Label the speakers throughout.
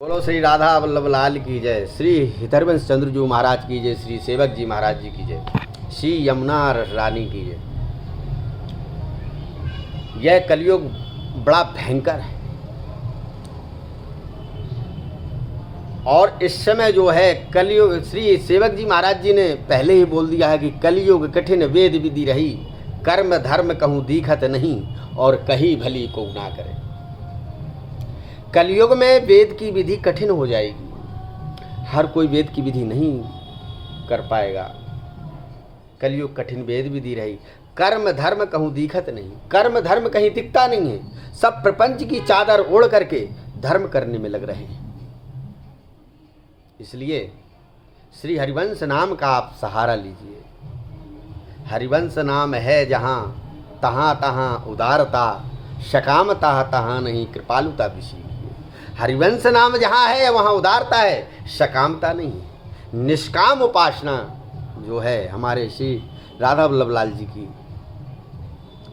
Speaker 1: बोलो श्री राधा वल्लभ लाल की जय, श्री हितरवंश चंद्र जी महाराज की जय, श्री सेवक जी महाराज जी की जय, श्री यमुना रानी की जय। यह कलयुग बड़ा भयंकर है और इस समय जो है कलयुग, श्री सेवक जी महाराज जी ने पहले ही बोल दिया है कि कलयुग कठिन वेद विधि रही, कर्म धर्म कहूँ दीखत नहीं और कही भली को ना करे। कलयुग में वेद की विधि कठिन हो जाएगी, हर कोई वेद की विधि नहीं कर पाएगा। कलयुग कठिन वेद विधि रही, कर्म धर्म कहूँ दिखत नहीं, कर्म धर्म कहीं दिखता नहीं है। सब प्रपंच की चादर ओढ़ करके धर्म करने में लग रहे हैं। इसलिए श्री हरिवंश नाम का आप सहारा लीजिए। हरिवंश नाम है जहाँ तहाँ तहाँ उदारता, सकामता तहाँ नहीं कृपालुता विषी। हरिवंश नाम जहाँ है वहाँ उदारता है, सकामता नहीं है। निष्काम उपासना जो है हमारे श्री राधा वल्लभ लाल जी की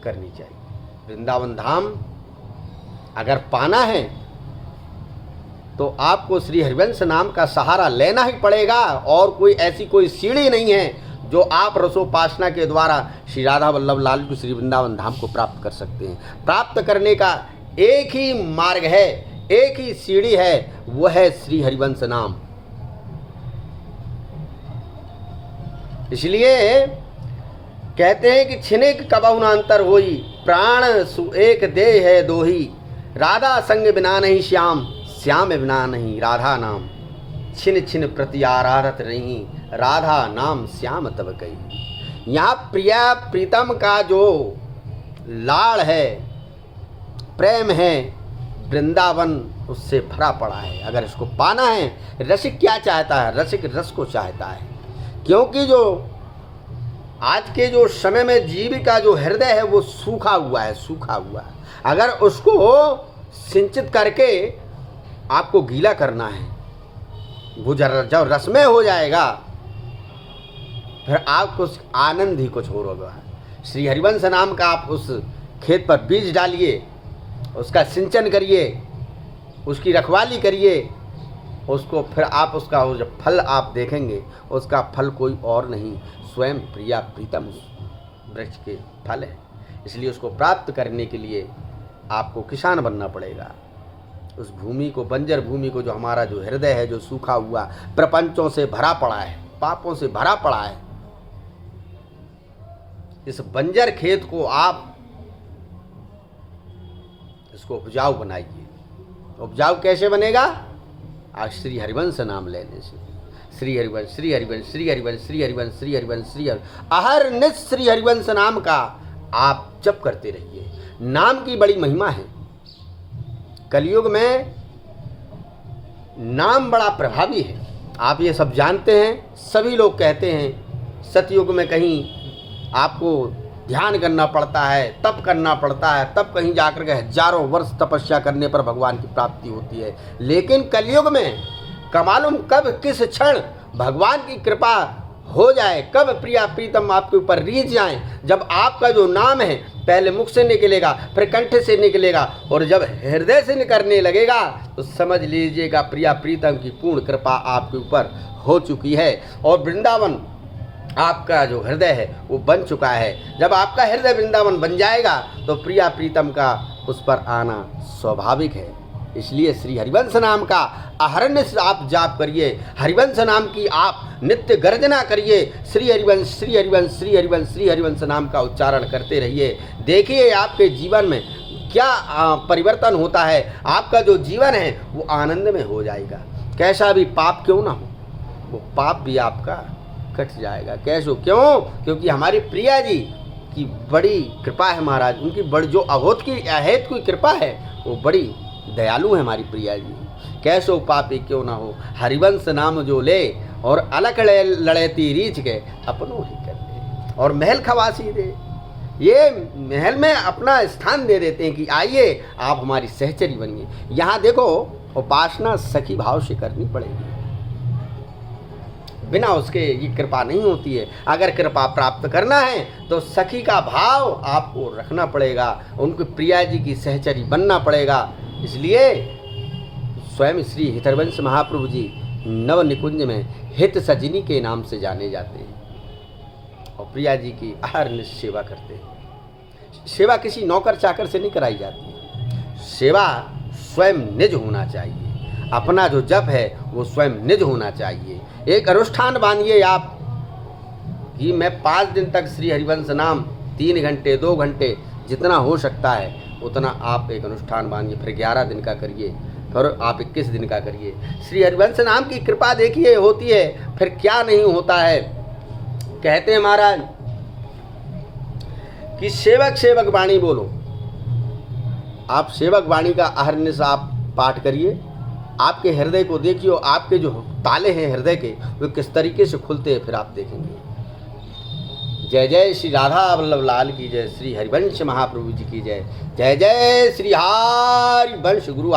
Speaker 1: करनी चाहिए। वृंदावन धाम अगर पाना है तो आपको श्री हरिवंश नाम का सहारा लेना ही पड़ेगा और कोई ऐसी कोई सीढ़ी नहीं है जो आप रसोपासना के द्वारा श्री राधा वल्लभ लाल को श्री वृंदावन धाम को प्राप्त कर सकते हैं। प्राप्त करने का एक ही मार्ग है, एक ही सीढ़ी है, वह है श्री हरिवंश नाम। इसलिए कहते हैं कि छिनेक कबहु न अंतर होई, प्राण सु एक देह है दोही। राधा संग बिना नहीं श्याम, श्याम बिना नहीं राधा नाम। छिन छिन प्रति आराधत नहीं, राधा नाम श्याम तब कही। यहाँ प्रिया प्रीतम का जो लाड़ है, प्रेम है, वृंदावन उससे भरा पड़ा है। अगर इसको पाना है, रसिक क्या चाहता है? रसिक रस को चाहता है। क्योंकि जो आज के जो समय में जीव का जो हृदय है वो सूखा हुआ है, सूखा हुआ है। अगर उसको सिंचित करके आपको गीला करना है, वो जब रसमय हो जाएगा फिर आपको आनंद ही कुछ और होगा। श्री हरिवंश नाम का आप उस खेत पर बीज डालिए, उसका सिंचन करिए, उसकी रखवाली करिए, उसको फिर आप उसका वो जब फल आप देखेंगे, उसका फल कोई और नहीं, स्वयं प्रिया प्रीतम वृक्ष के फल है। इसलिए उसको प्राप्त करने के लिए आपको किसान बनना पड़ेगा। उस भूमि को, बंजर भूमि को, जो हमारा जो हृदय है जो सूखा हुआ, प्रपंचों से भरा पड़ा है, पापों से भरा पड़ा है, इस बंजर खेत को आप इसको उपजाऊ बनाइए। उपजाऊ कैसे बनेगा? आज श्री हरिवंश नाम लेने से। श्री हरिवंश, श्री हरिवंश, श्री हरिवंश, श्री हरिवंश, श्री हरिवंश, श्री हरिवंश, अहरनिश श्री हरिवंश नाम का आप जप करते रहिए। नाम की बड़ी महिमा है। कलयुग में नाम बड़ा प्रभावी है, आप ये सब जानते हैं। सभी लोग कहते हैं सतयुग में कहीं आपको ध्यान करना पड़ता है, तप करना पड़ता है, तब कहीं जाकर के हजारों वर्ष तपस्या करने पर भगवान की प्राप्ति होती है। लेकिन कलयुग में कमालूम कब किस क्षण भगवान की कृपा हो जाए, कब प्रिया प्रीतम आपके ऊपर रीझ जाए। जब आपका जो नाम है पहले मुख से निकलेगा, फिर कंठ से निकलेगा और जब हृदय से निकलने लगेगा तो समझ लीजिएगा प्रिया प्रीतम की पूर्ण कृपा आपके ऊपर हो चुकी है और वृंदावन आपका जो हृदय है वो बन चुका है। जब आपका हृदय वृंदावन बन जाएगा तो प्रिया प्रीतम का उस पर आना स्वाभाविक है। इसलिए श्री हरिवंश नाम का अहरनिश आप जाप करिए, हरिवंश नाम की आप नित्य गर्जना करिए। श्री हरिवंश, श्री हरिवंश, श्री हरिवंश, श्री हरिवंश नाम का उच्चारण करते रहिए। देखिए आपके जीवन में क्या परिवर्तन होता है। आपका जो जीवन है वो आनंद में हो जाएगा। कैसा भी पाप क्यों ना हो, वो पाप भी आपका कट जाएगा। कैसे? क्यों? क्योंकि हमारी प्रिया जी की बड़ी कृपा है महाराज। उनकी बड़ी जो अहोत की अहेत की कृपा है वो बड़ी दयालु है हमारी प्रिया जी। कैसो पापी क्यों ना हो, हरिवंश नाम जो ले और अलग लड़ेती रीछ के अपनों ही कर दे और महल खवासी दे। ये महल में अपना स्थान दे देते हैं कि आइए आप हमारी सहचरी बनिए। यहाँ देखो उपासना सखी भाव से करनी पड़ेगी, बिना उसके ये कृपा नहीं होती है। अगर कृपा प्राप्त करना है तो सखी का भाव आपको रखना पड़ेगा, उनकी प्रिया जी की सहचरी बनना पड़ेगा। इसलिए स्वयं श्री हरिवंश महाप्रभु जी नव निकुंज में हित सजनी के नाम से जाने जाते हैं और प्रिया जी की अहरनिश सेवा करते हैं। सेवा किसी नौकर चाकर से नहीं कराई जाती है, सेवा स्वयं निज होना चाहिए। अपना जो जप है वो स्वयं निज होना चाहिए। एक अनुष्ठान बांधिए आप कि मैं 5 दिन तक श्री हरिवंश नाम 3 घंटे 2 घंटे जितना हो सकता है उतना आप एक अनुष्ठान बांधिए। फिर 11 दिन का करिए, फिर आप 21 दिन का करिए। श्री हरिवंश नाम की कृपा देखिए होती है, फिर क्या नहीं होता है। कहते हैं महाराज कि सेवक सेवक वाणी बोलो। आप सेवक वाणी का अहरनिश आप पाठ करिए, आपके हृदय को देखिए, आपके जो ताले हैं हृदय के वो किस तरीके से खुलते हैं, फिर आप देखेंगे। जय जय श्री राधा वल्लभ लाल की जय, श्री हरिवंश महाप्रभु जी की जय। जय जय श्री हरिवंश गुरु